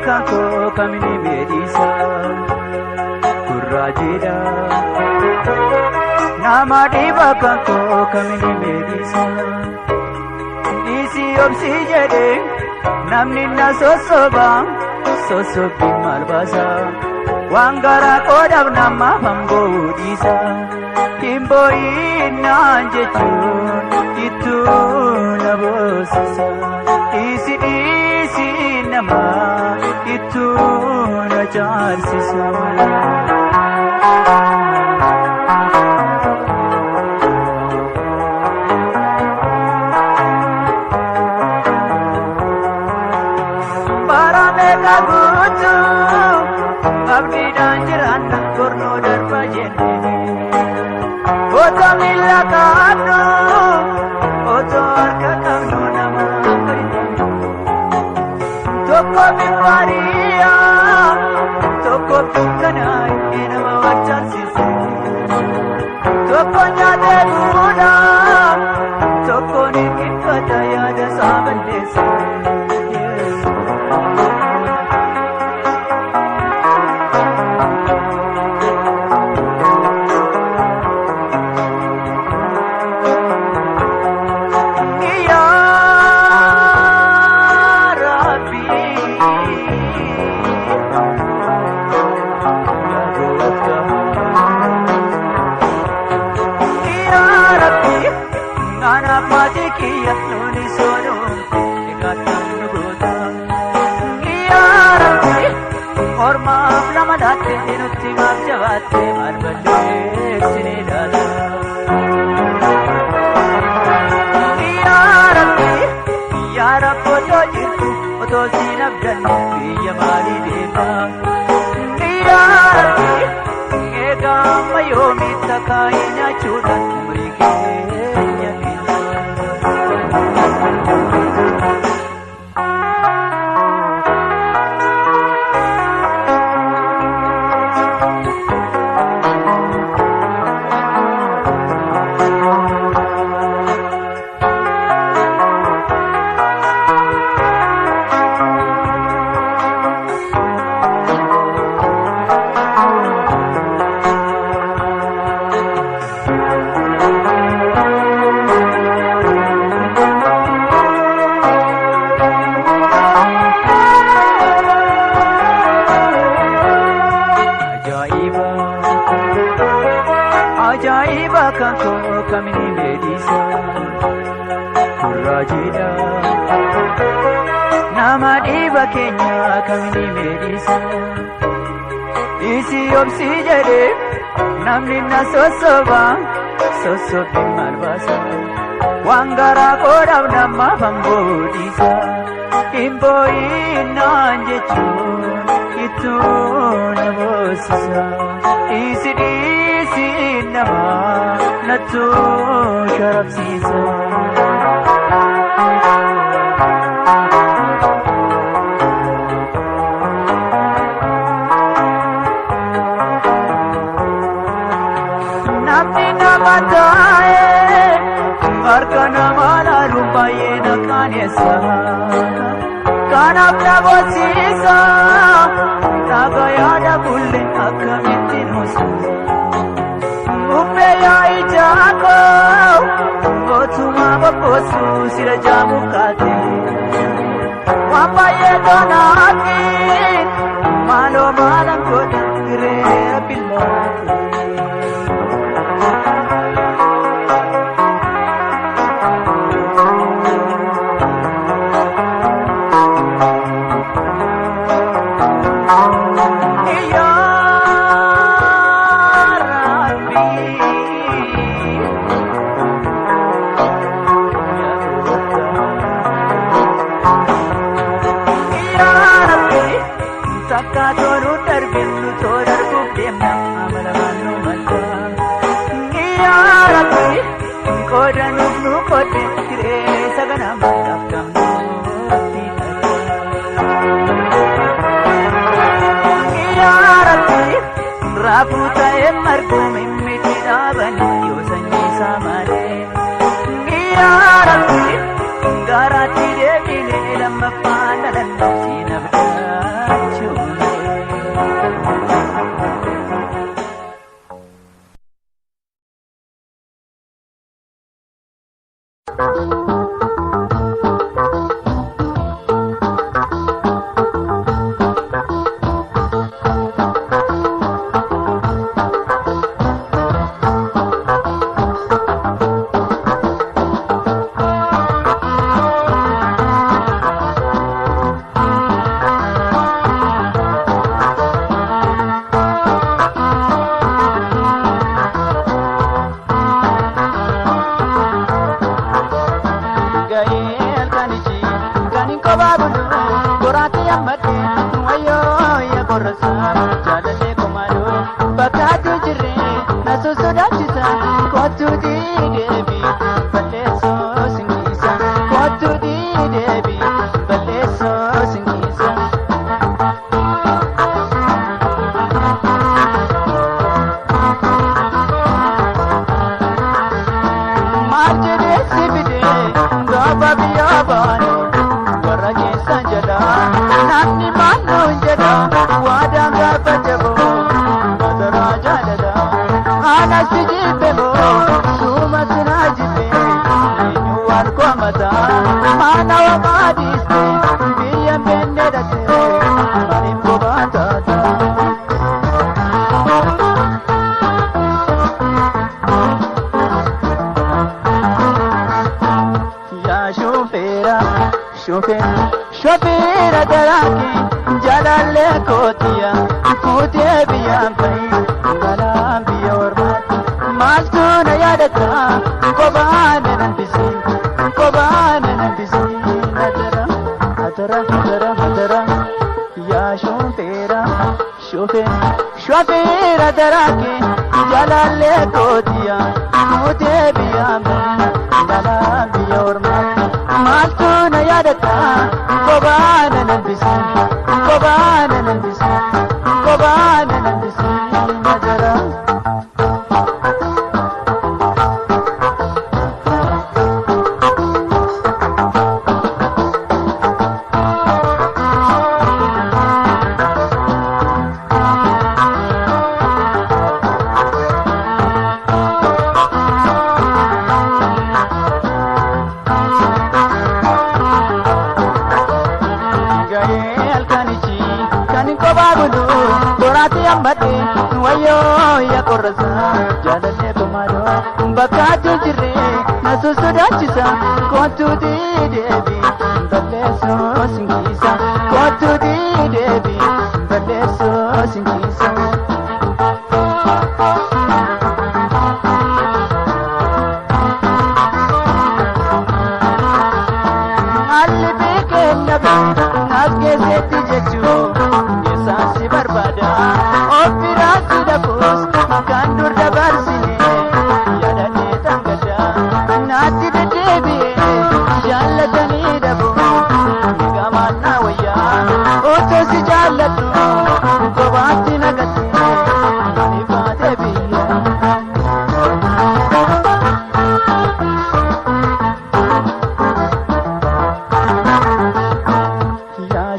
kanko kamini medisa kurajida nama diba kanko kamini medisa isi obsi jede namni na sosoba sosobi malbasa wangara kodab nama famgo disa timbo inanjechun itu nabosisa isi nama itu najar sisa barane kagutu abdi danjiran korno dan bajene oto milakano oto arka kamno nama toko biparia toko bukanai nama wajar sisi toko nyade guna toko nikin kataya desa bendesa jawate marbale sinidala ya rabbi to jitu to sinabdan ya mali dema ya rabbi ega mayo mitakaina chudan mrige ajaiba kanko kamini medisa kurajida nama diba kenya kamini medisa isi obsi jede namni na sosoba sosobi malbasa wangara kodab nama famgo disa imbo inanjechun itu nabosisa isi nama natu sharaf sisa namni nama tae marka nama la rupaye na kanesa kanap nabosisa nagayada bulle akamitin musa Upeya ijako Otuma baposu sirajamu kate Wapaye donaki Malo malam koda gire apilaki Sakatoru terbindu torar buktim amalanu mata ya rabbi kodan nu kote tire sagana matam ya rabbi raputa emarku mimmitira bani yosanyi samane ya rabbi garati devile lamma pandalan sinabda Shofeera daraake jalalle kootiya fuutee biyyaan fa'i galaan biyya ormaatti maaltu na yaadata kophaan nambisiin atara yaa shofeera daraake jalalle kootiya fuutee biyyaan fa'i galaan biyya ormaatti maaltu na yaadata kophaan nambisiin atara. Wayyoo yaa qorrasaa jaalallee komaadoo bakkaatti jirre na sosodaachisa kootuuti deebii balleessoo sinkiisa kootuuti deebii balleessoo sinkiisa. Haalli beekenya naaf keessatti jechuu keessaansi barbaada. Opiraasi dabus kan dur dabarsine yaadanii tangada naatti deddeebi'e jaallatanii dabu gamaan na wayyaa otoo si jaalladhu kophaatti nagatte ani baate biyya. Yaa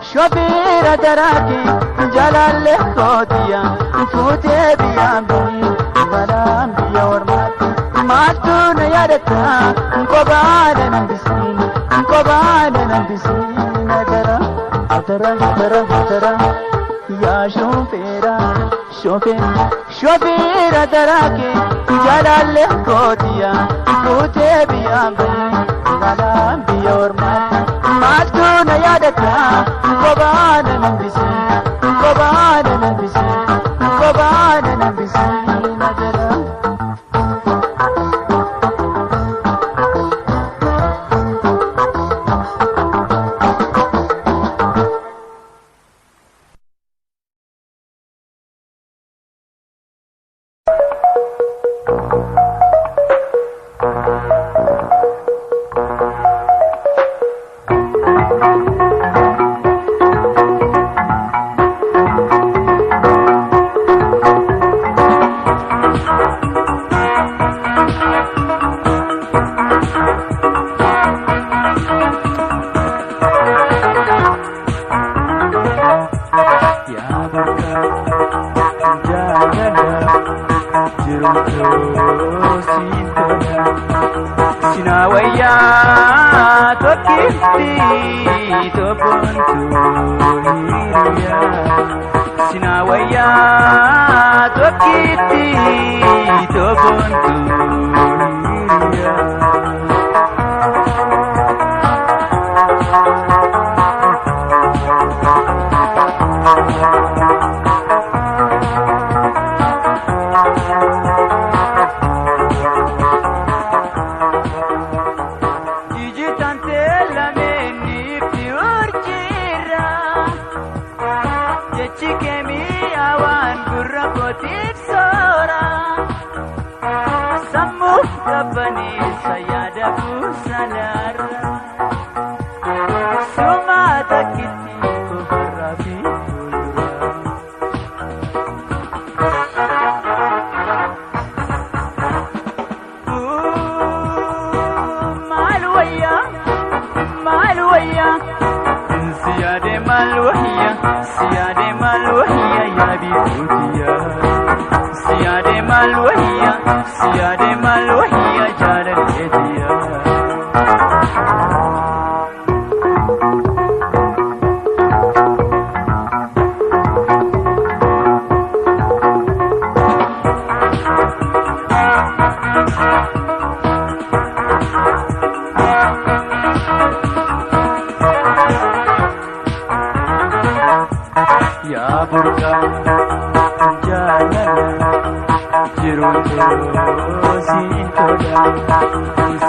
shofeera daraake jalalle kootiya fuutee biyyaan fa'i galaan biyya ormaatti maaltu na yaadata kophaan nambisiin atara yaa shofeera daraake jalalle kootiya fuutee biyyaan fa'i galaan biyya ormaatti maaltu na yaadata kophaan nambisiin atara. jirutu sintola sinawaya tokkitti tobontu hiriya sinawaya tokkitti tobontu hiriya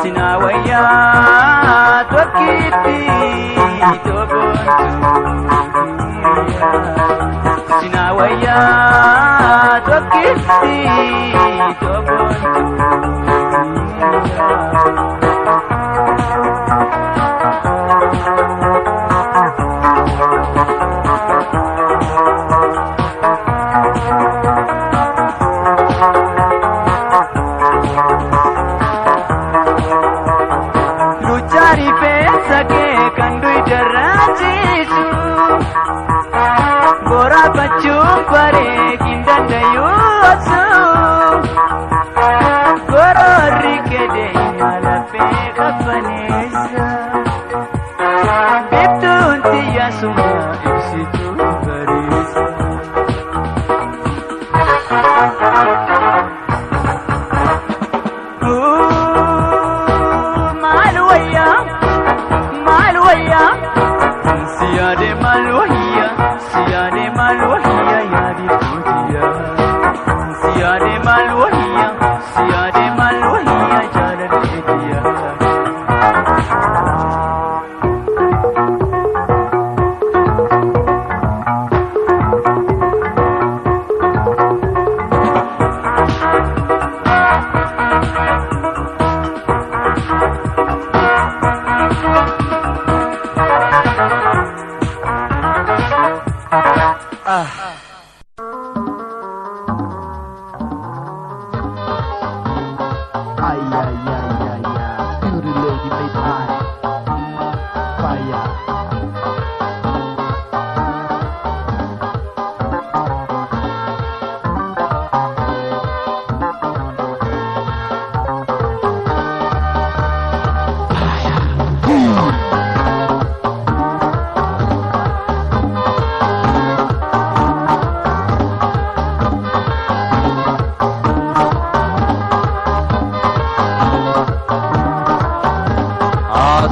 sinawaya tokkitti tobontu sinawaya tokkitti tobontu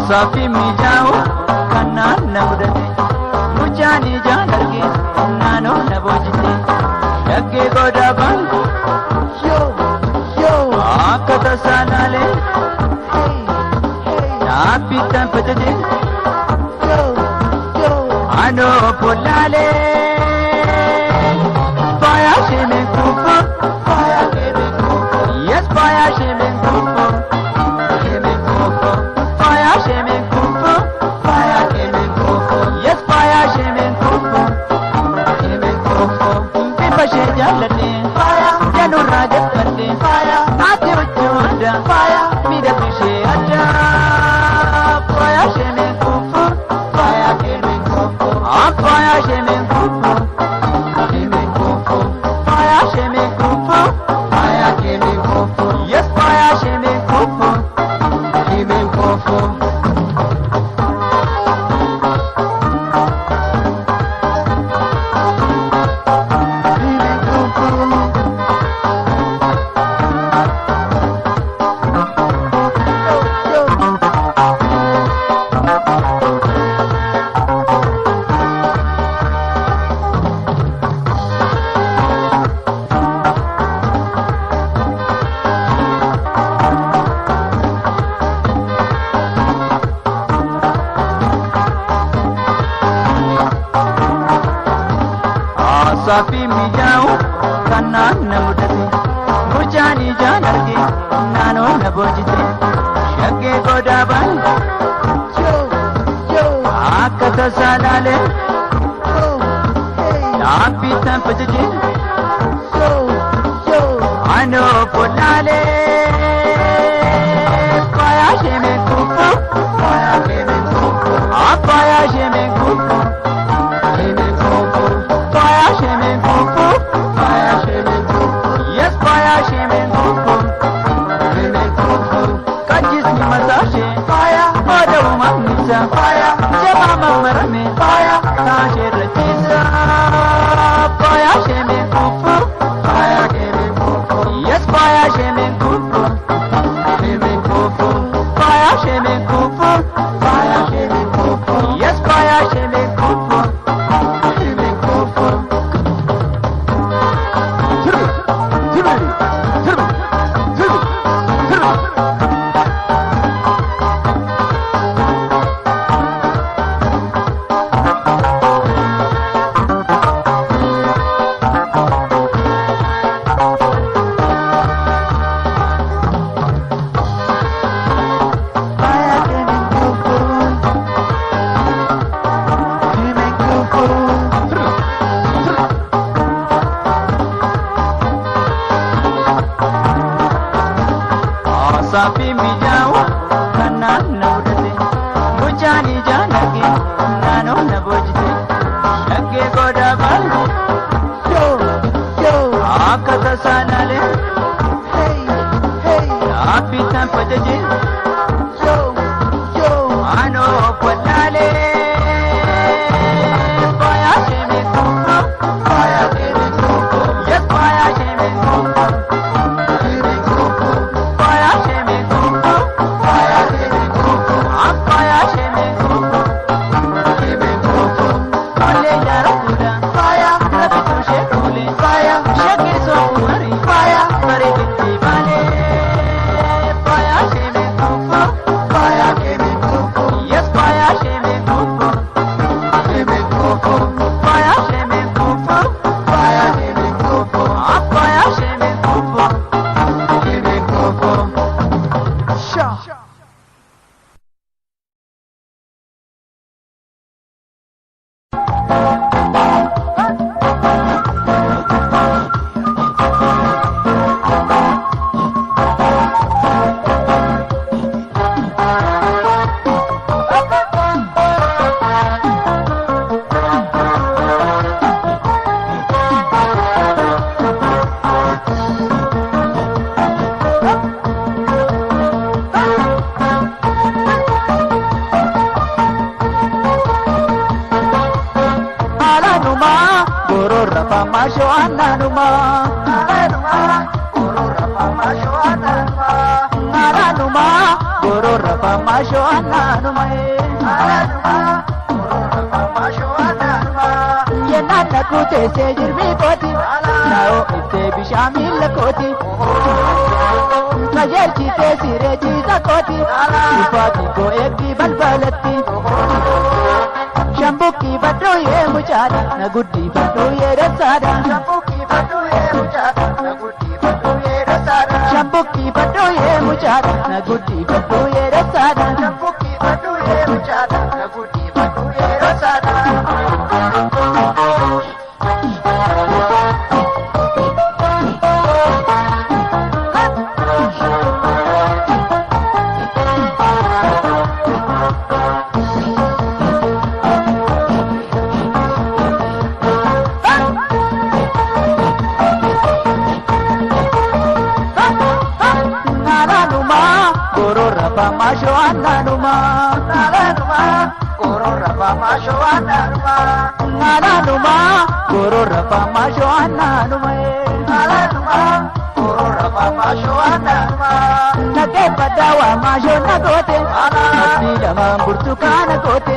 safi mijao kanan na mudate mujani janarge nano na bojite yagge goda bangu yo akata sanale na pitan pajade ano polale fire sheme kufu fire kebe kufu yes fire sheme kufu kebe kufu fire sheme kufu fire kebe kufu yes fire sheme kufu kebe kufu pipa shejalate fire janu ragat pande fire ate uchoda fire mira pishe aja fire sheme kufu fire kebe kufu fire sheme kufu kebe kufu fire sheme kufu na mudate muchani janarge nano na bojite shagge goda ban akata salale Happy temperature, I know for Nale. Fire shaming kufu, fire shaming kufu, fire shaming kufu, fire shaming kufu, fire shaming kufu, yes, fire shaming kufu, Kajis ni masashi, fire, Oda Umanisa, fire, Jama Marame, fire, Tashi Ratisa. Fire shaming kufu, fire shaming kufu, yes, fire shaming kufu, fire shaming kufu, fire shaming kufu, yes, fire shaming kufu, Sapi mijau kanan na udate mujani janage nano na bojite shagge goda bal akata sanale happy tampaje ano patale fire shaming kufu, fire shaming kufu, yes, fire shaming kufu. Masho ananuma, guru rapa masho ananuma, ananuma, guru rapa masho ananuma, ananuma, guru rapa masho ananuma. Ye nana kute se jirmi koti, nao ite bishamil koti. Kajer chite sire chita koti, ifati ko ekdi balbalati. Shampoo ki batu ye muchada, na guddi batu ye rasada. Shampoo ki batu ye muchada, na guddi batu ye rasada. Shampoo ki batu ye muchada, na guddi batu ye rasada. Shampoo ki batu ye muchada, na guddi batu ye rasada. Masho ananuma, naranuma, guru rapa masho ananuma, naranuma, guru rapa masho ananuma, naranuma, guru rapa masho ananuma. Nake padawa masho nagote, nasi lama burtukana kote.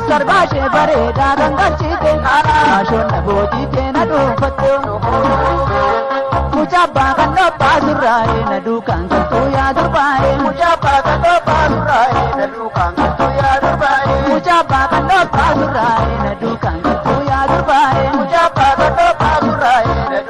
Sarbashe bare dagangal chite, masho nagoti te nadufato. Mujaba kando pasurae na dukan tu ya durbae. Mujaba kando pasurae na dukan tu ya durbae. Mujaba kando pasurae na dukan tu ya durbae. Mujaba kando pasurae na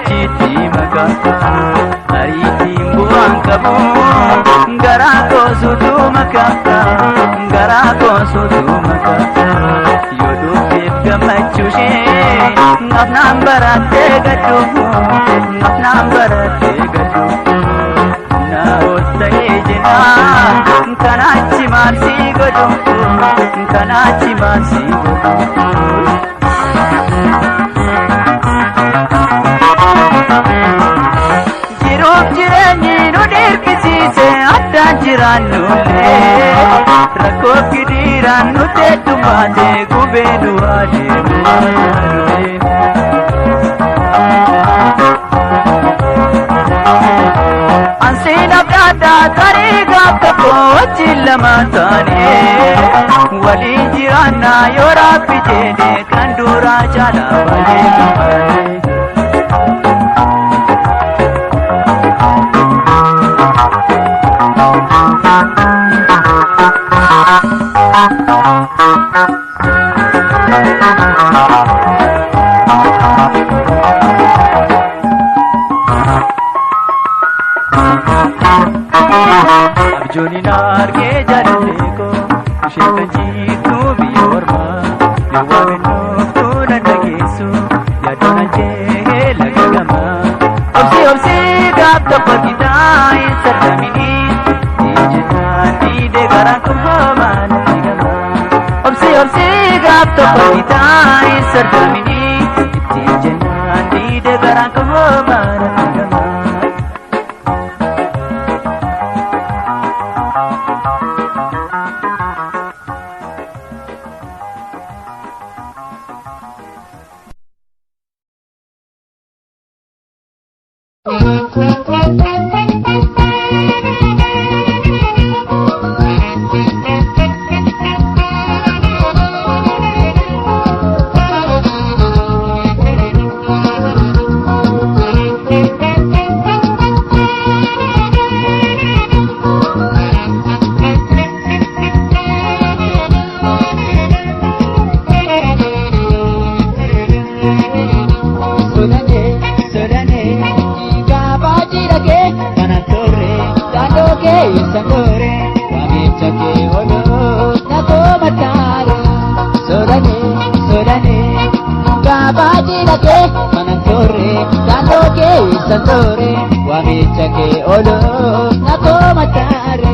Chiti qabu garaa koo suutuu makaata garaa koo suutuu makaata yoo dubbiif gammachuushee nafnaan barattee gaddu nafnaan barattee gaddu na otta'ee jenaa kanaachi maarsi godhu kanaachi maarsi godhu. Jiruuf jireenyi nu dirqisiise addaan jiraannullee rakkoo gidiiraan nu teettumaate gubee du'aa deemee. Ansiin abdaaddaa tarii gaaf tokko wajjin lama taanee waliin jiraannaa yoo rabbi jedhe kan duraa caalaa baay'ee. Abjooni na argee jaalatee koo ishee kan jiiftu biyya ormaa yoo waamennootu na dhageessu yaadoon ajjee laga gamaa. Obsii gaaf tokko gitaa hin sardaminii ijjinaan dhiidee garaan kun hoomaa natti gamaa. Obsii gaaf tokko gitaa hin sardaminii ijjinaan dhiidee garaan kun hoomaa natti gamaa. Santore, wamicha ke olo, nako matare.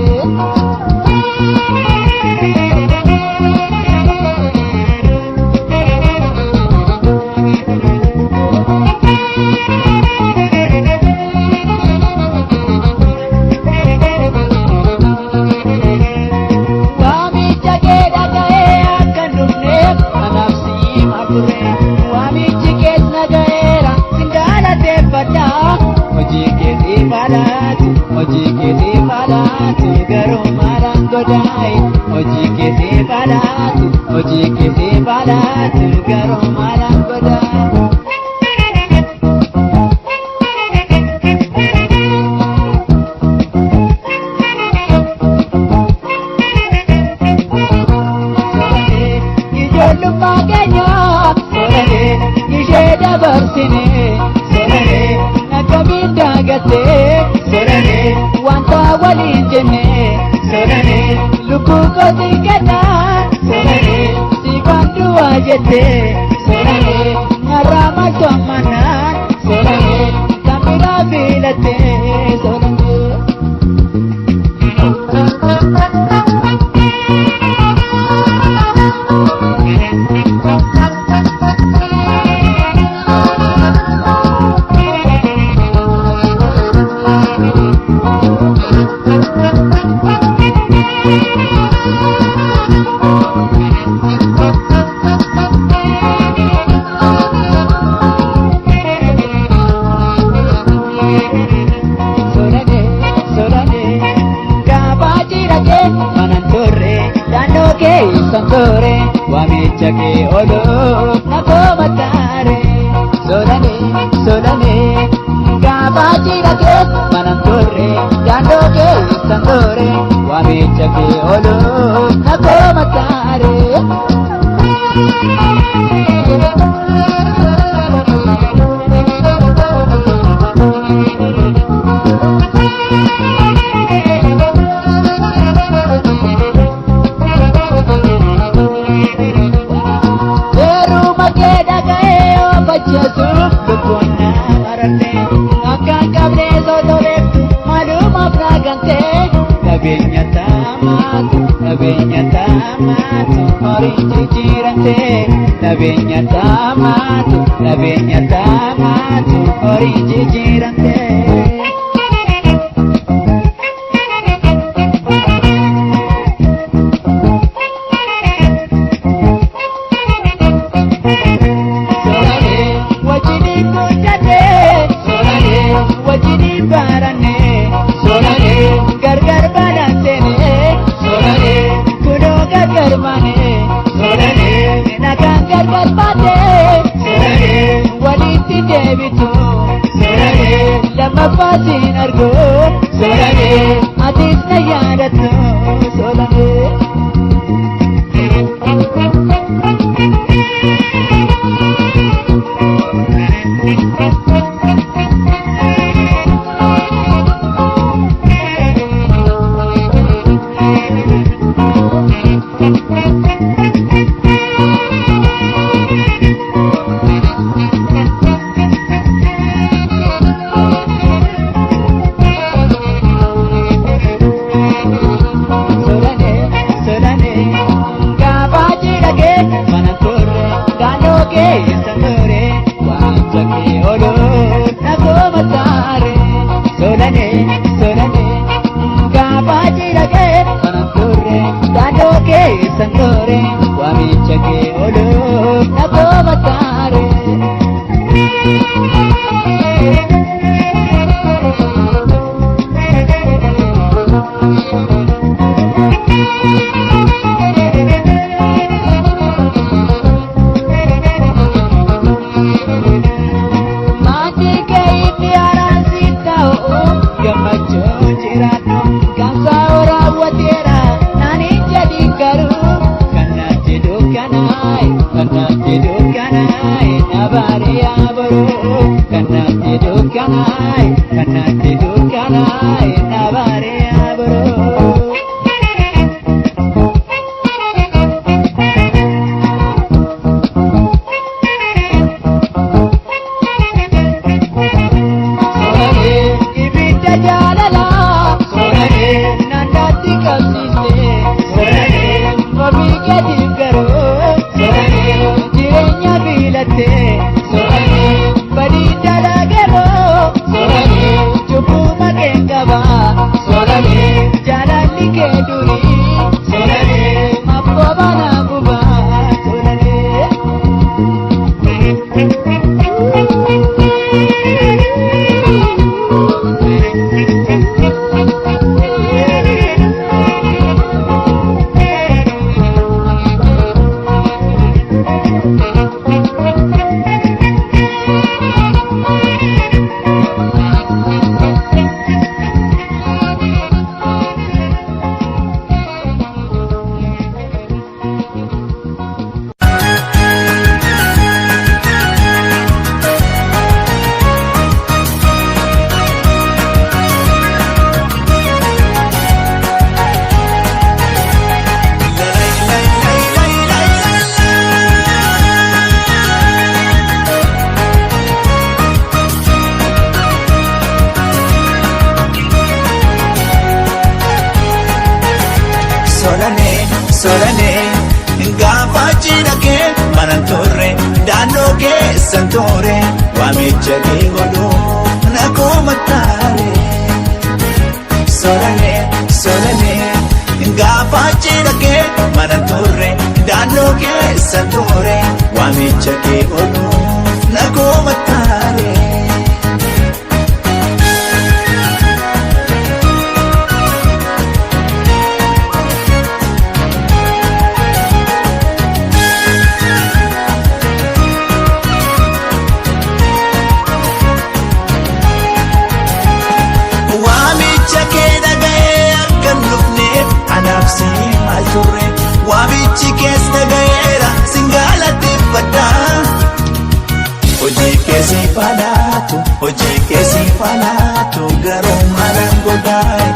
Wamicha ke dagae akan dumne, anapsi makure. Wamicha ke nagaera, singala tepada. Hojii keetii baalaati garuu maalaan godhaayi. Hojii keetii baalaati garuu maalaan godhaayi. Ijoollummaa keenyaa sooranii ishee dabarsinee sooranii akkamiin daagattee sooranii wanta waliin jennee sooranii lubbuu kootii kennaa sooranii siifaan du'aa jettee sooranii narraa maaltu ammanaa sooranii kan biraa filattee sooranii. Santore, wamicha ke olo, nako matare. Solane, solane, gabaji lage, manantore, dando ke santore, wamicha ke olo, nako matare. Nabeenya taamaatu horii jijjiirante. Nabeenya taamaatu horii jijjiirante. Mafasin argo solane atis na yadatno solane. Santore, wamicha ke olo, nako matare. Mati ke itiara sitao, gamacho jirano, kansa ora watiera, nani jadi karu. Kanai nabari aboro kana tidukanai nabari aboro. Sorane ibita jalala sorane nandati kasiste sorane mabigati karo sorane jirenya bilate sorane badi dalagero sorane chupu magengaba sorane jalali ke duri sorane mapobana buba sorane. Solane gaafa cidha kee manan turre daannoo kee santore waamicha kee godhu nakuma taare. Solane gaafa cidha kee manan turre daannoo kee santore waamicha kee godhu nakuma taare. Waamichi keessa gaheera singalateeffadha. Hojii keessi falaatu garuu malaan godhaayi.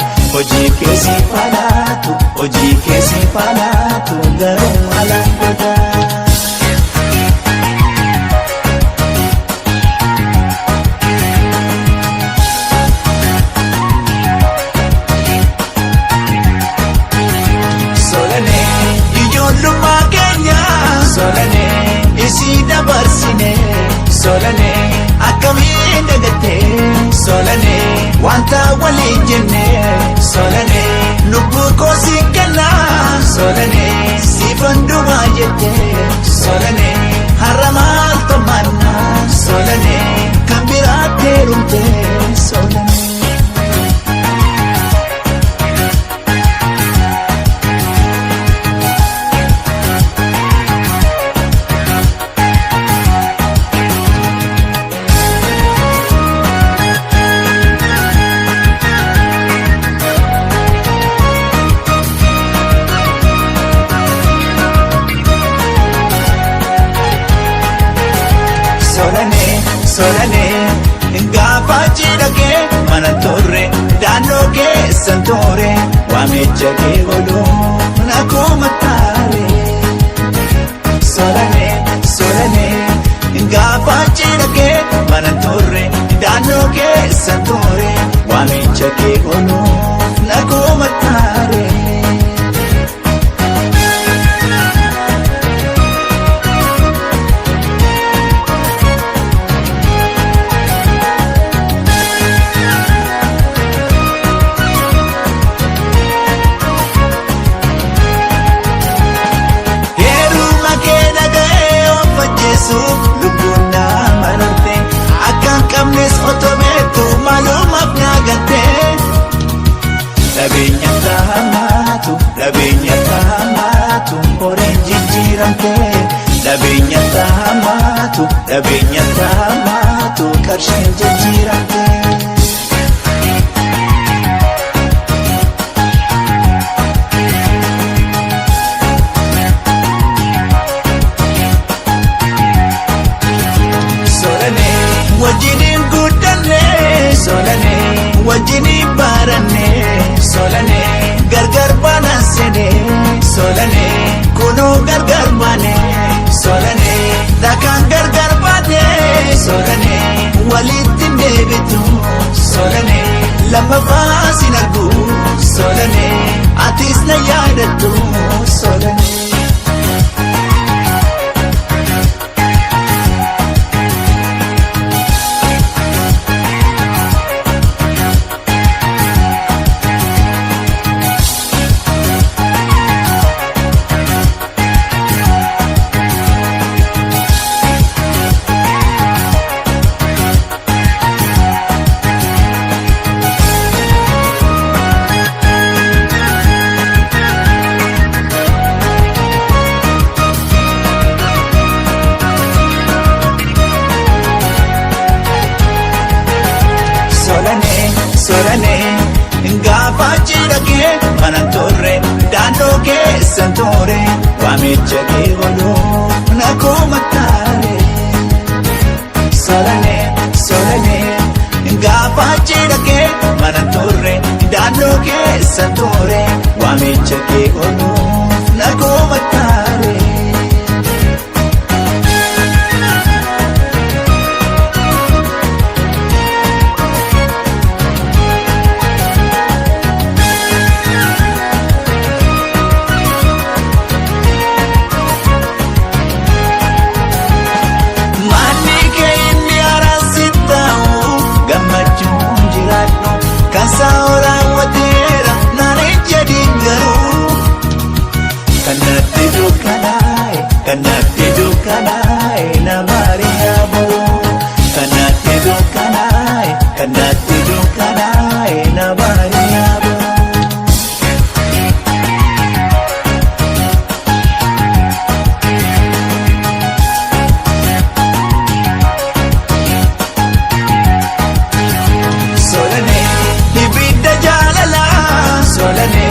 Hojii keessi falaatu garuu malaan godhaayi. wanta waliin jenne solane lubbuu koo si kenna solane siifan dhumaa jette solane har'a maaltu manna solane kan biraatti heerumte solane. Solane gaafa cidhagee mana turre daandoo keessan ture waamicha kee godhuun akkuma taare. Solane gaafa cidhagee mana turre daandoo keessan ture waamicha kee godhuun akkuma taare. Lubbuun nama loltee akkaan qabnes otomeetu maalumaaf naagaltee. Dhabeenya taamaatu horiin jijjiiramtee. Dhabeenya taamaatu qarshiin jijjiiramtee. Wajjiniin guddanne solane wajjiniin baranne solane gargar baanaan seene solane kunoo gargar baane solane dhakaan gargar baane solane walitti deebitu solane lammaffaa sin argu solane atis na yaadattu solane. Solane gaafa cidhagee mana turre daandoo keessan ture waamicha kee godhuun akkuma taare. Solane gaafa cidhagee mana turre daandoo keessan ture waamicha kee godhuun akkuma taare. Kanatti dukkanaa'e namaari yaaboo. Kanatti dukkanaa'e namaari yaaboo. Solane ibidda jaalalaa solane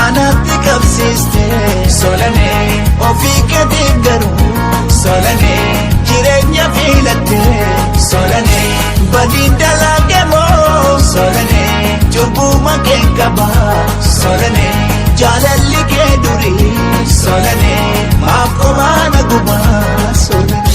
anatti qabsiiste solane ofii keetiin garuu solane jireenya filatte solane badiin dalaage moo solane cubbuma kee qaba solane jaalalli kee durii solane maaf qomaana gumaa solane.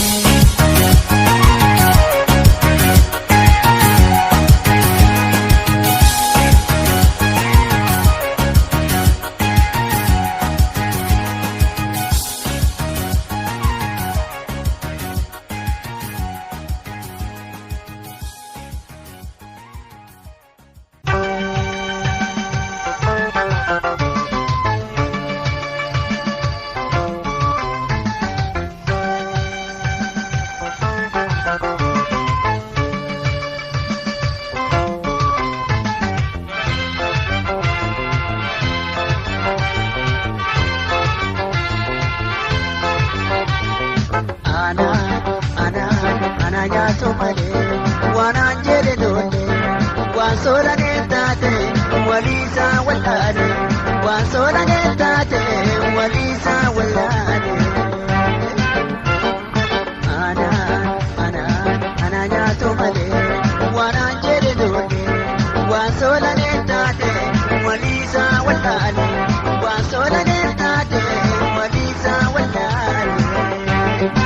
sola nettate walisa walane wa sola nettate walisa walane ana ya to male wana jere dole wa sola nettate walisa walane wa sola nettate walisa walane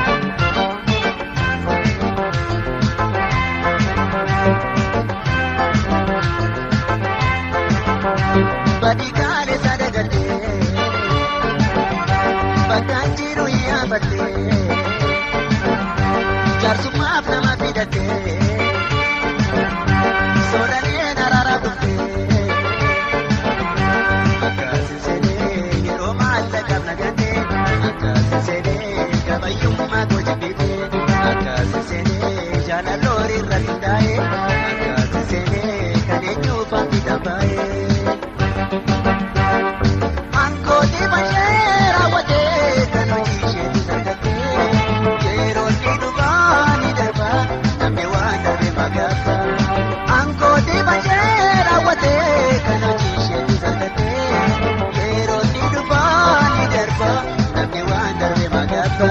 Badikale sadagate Bakanjiru yabate Jarsumaf nama bidate Solane narara bufte Akasisene yero maalla kabnagate Akasisene kabayyumma gojibite Akasisene jalalori ralindae Akasisene kanenyu fangitabae Angkoti bashera wate kanojishe sargate Kero nidubani darba name wanda de magata Angkoti bashera wate kanojishe sargate Kero nidubani darba name wanda de magata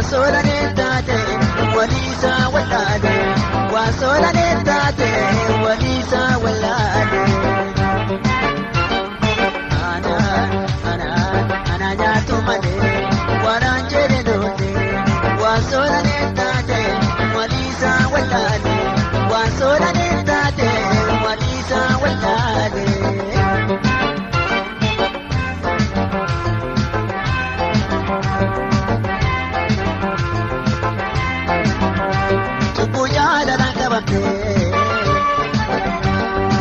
Sola nettate walisa walane wa sola nettate walisa walane ana ya to male wana jere dole wa sola nettate walisa walane wa sola nettate walisa walane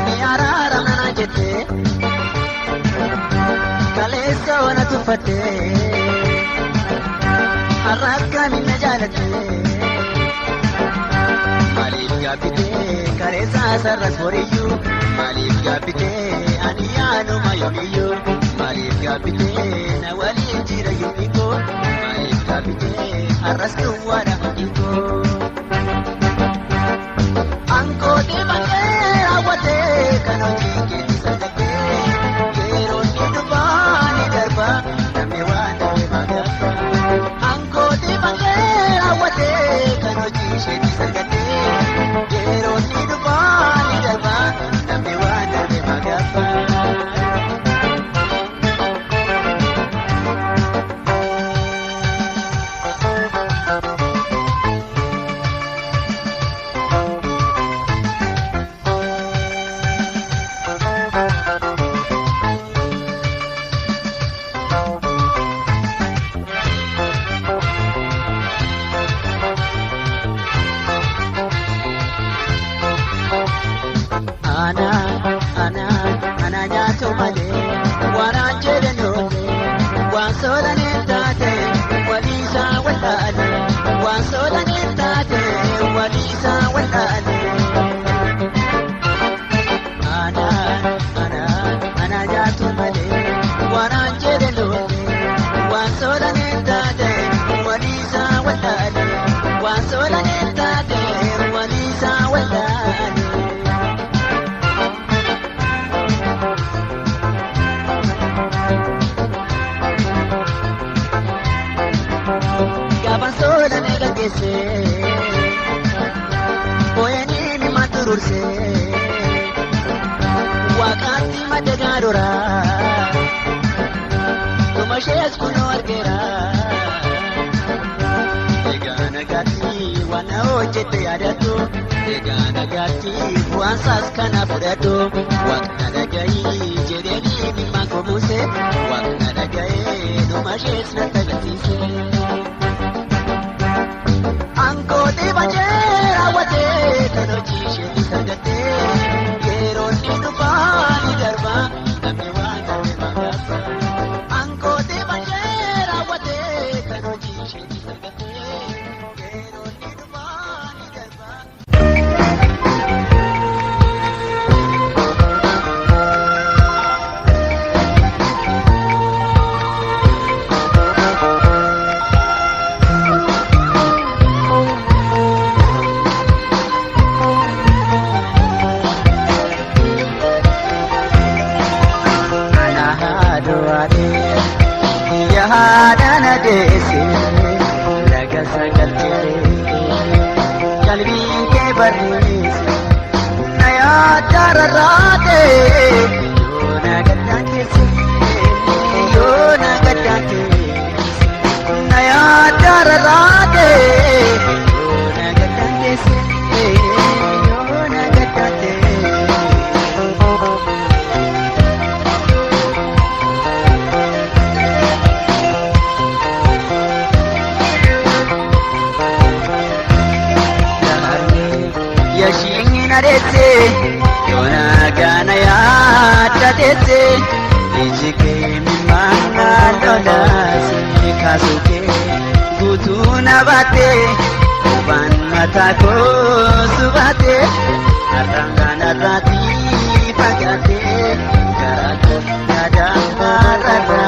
Niarara mana jete Kalesa wana tufate Haraka minna jalate Malif gapite Kalesa sarras boriyu Malif gapite Aniyanu mayomiyu Malif gapite Nawali jira yumiko Malif gapite Harras tuwada hundiko Angkoti bashera wate kanojike sargate Kero nidubani darba name wanda de magata Angkoti bashera wate kanojike sargate Kero nidubani darba name wanda de magata Ana ya to male wana jere dole wa sola nettate walisa walane wa sola nettate walisa walane ana ya to male wana jere dole wa sola nettate walisa walane wa sola nettate walisa walane Gaban sola nega gese Boyani ni matururse Wakati madagarura Tumashes kuno argera Egana gati wana ojete yadatu Egana gati buansas kana fudatu Wakna dagai jedeni ni makomuse Wakna dagai numashes natagatise Angkoti bashera barreesse na yaaddararraate yoo na gaddaanteesse yoo na gaddaanteesse na yaaddararraate yoo na gaddaanteesse yoo na gaddaanteesse. Yashin adete, yona gana ya tatete, ijike mimana dolasi kasuke, gutuna bate, uban matako subate, arangana rati pagate, karako nadamarada.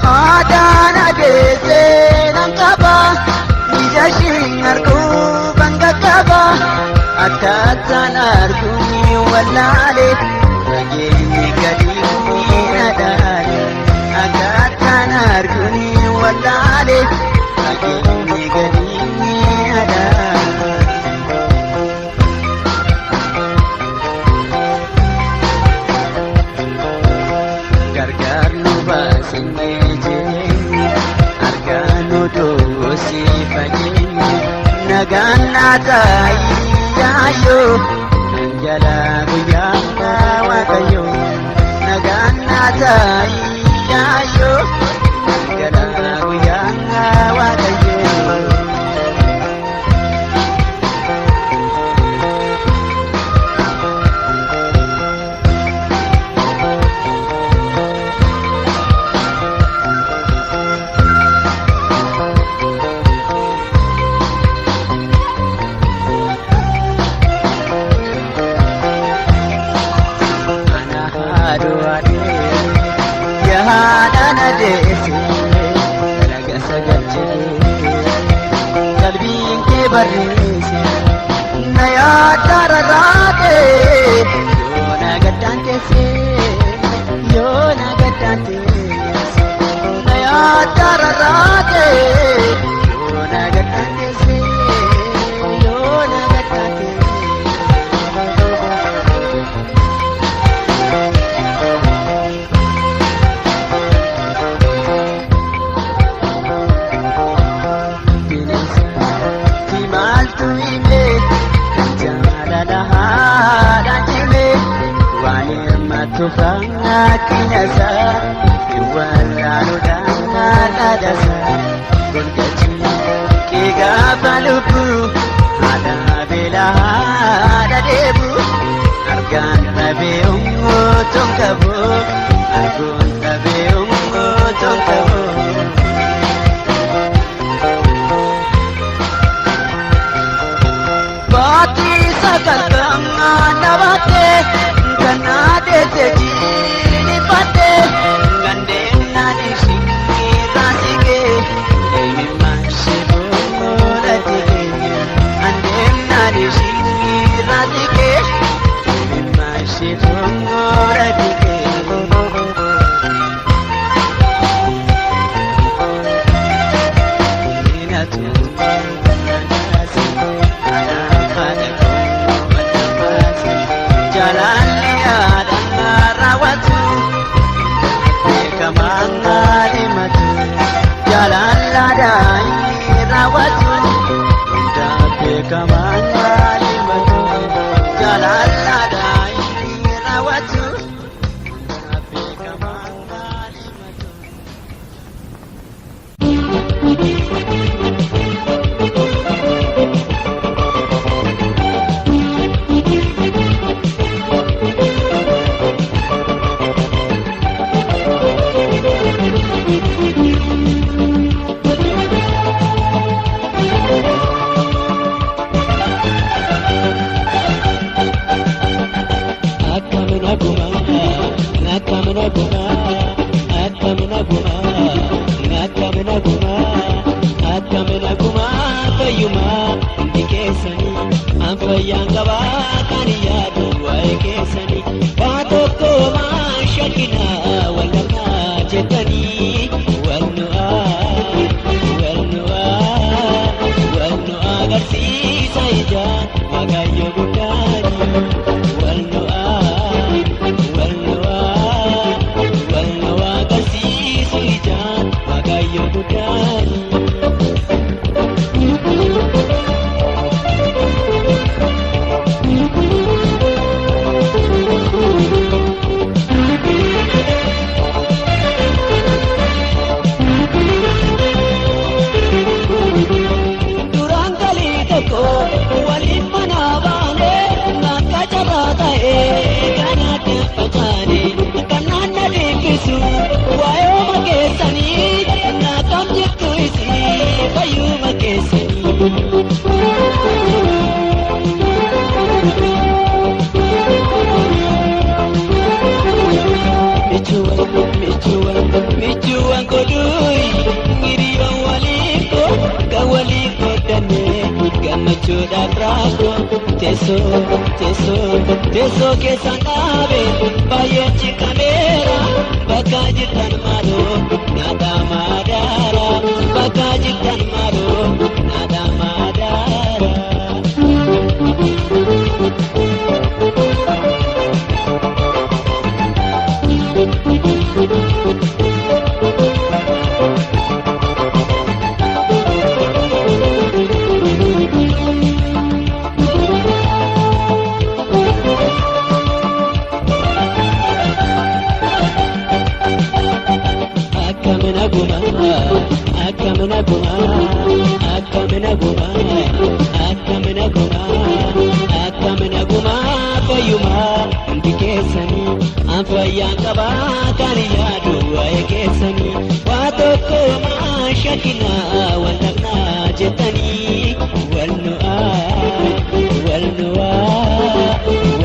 Adana dese nangkaba, nijashin arku bangga kaba, akatan arku walale, ragini gadini adale, akatan arku walale, ragini gadini adale. Gargar nubasin dosi fajini nagana tayo jala guyana wakayo nagana tayo jala guyana wakayo. Yahana desi laga sagache kalbin ke barreesse na yaaddararraate yoo na gaddaanteesse yoo na gaddaanteesse na yaaddararraate yoo na gaddaanteesse yoo na gaddaanteesse. Tufanga kinasa, iwalanu dana nadasa, golgachi kiga baluku, ada bela ada debu, argan tabe ungu tongkabu, argun tabe ungu tongkabu. Bati sakal kanga bate. Kanade tejini pate, gande nani shingi rasike, emi mashibu ratike, ande nani shingi rasike, emi mashibu ratike. Ina tumba nasi, ana pada kumatapasi, jalan. Jalan ladai rawatu, tapi kemana matu? Jalan ladai rawatu, tapi kemana matu? Shakina, Walaka, Jetani, Walua. kawali kodane gamachuda brako teso ke sanave bayechi kamera bakaji tan maro nada madara bakaji tan maro nada madara akamena guma fayuma ndikesani afaya kaba kaniyadu ayekesani watoko ma shakina walna jetani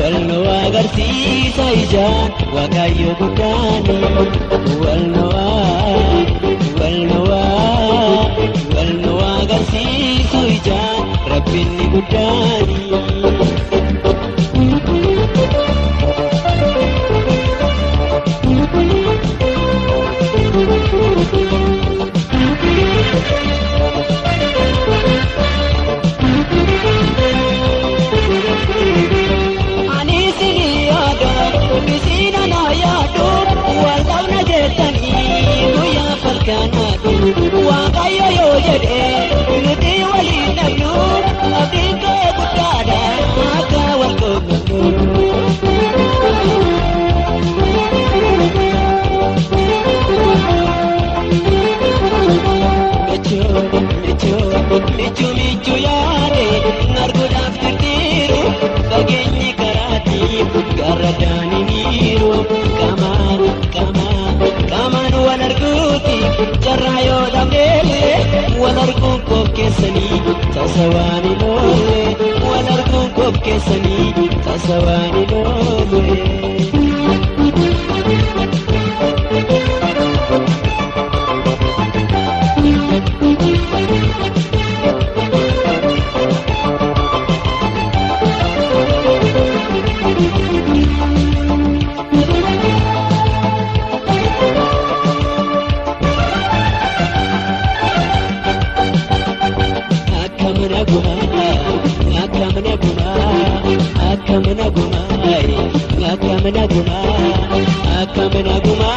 walno garsi saijan wakayo gudani walno garsi saijan rabbini gudani wakayo yo jede nuti wali nabnu abika butada maka walko Michu yare nargudaf tiru bagenyi karati garadani niru kaman wanarguti jarayo damele wanargun kokesani tasawani lole wanargun kokesani tasawani lole akamena guma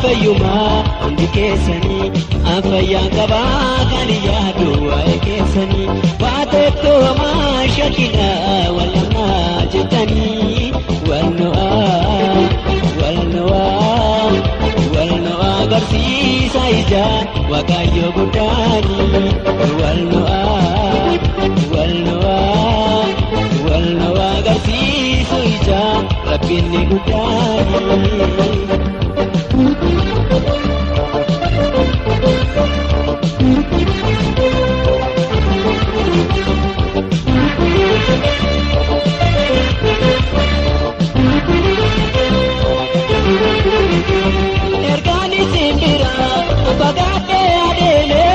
fayuma ndikesani afaya kaba kaniyadu ayekesani wateto ma shakina walna jetani walno garsi saijan wakayo gudani walno garsi saijan rabbini gudani ergani sindira bagate adele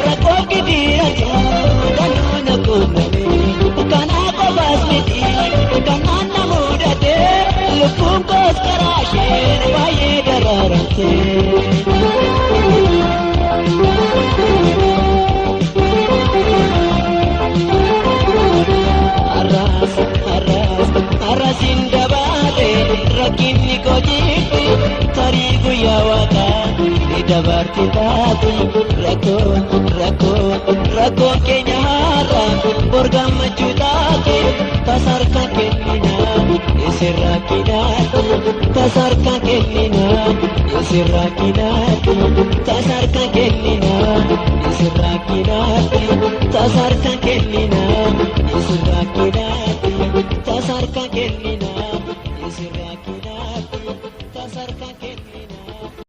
rakoki dirati kanana kunale kana ko basmiti kanana mudate lupunko skarashe vaye dararate arasindabade rakini kojiti tarigu yawaka dabarti tatu rako kenya hara borgam judake tasarka kenina isirakinatu tasarka kenina isirakinatu tasarka kenina isirakinatu tasarka kenina isirakinatu tasarka kenina isirakinatu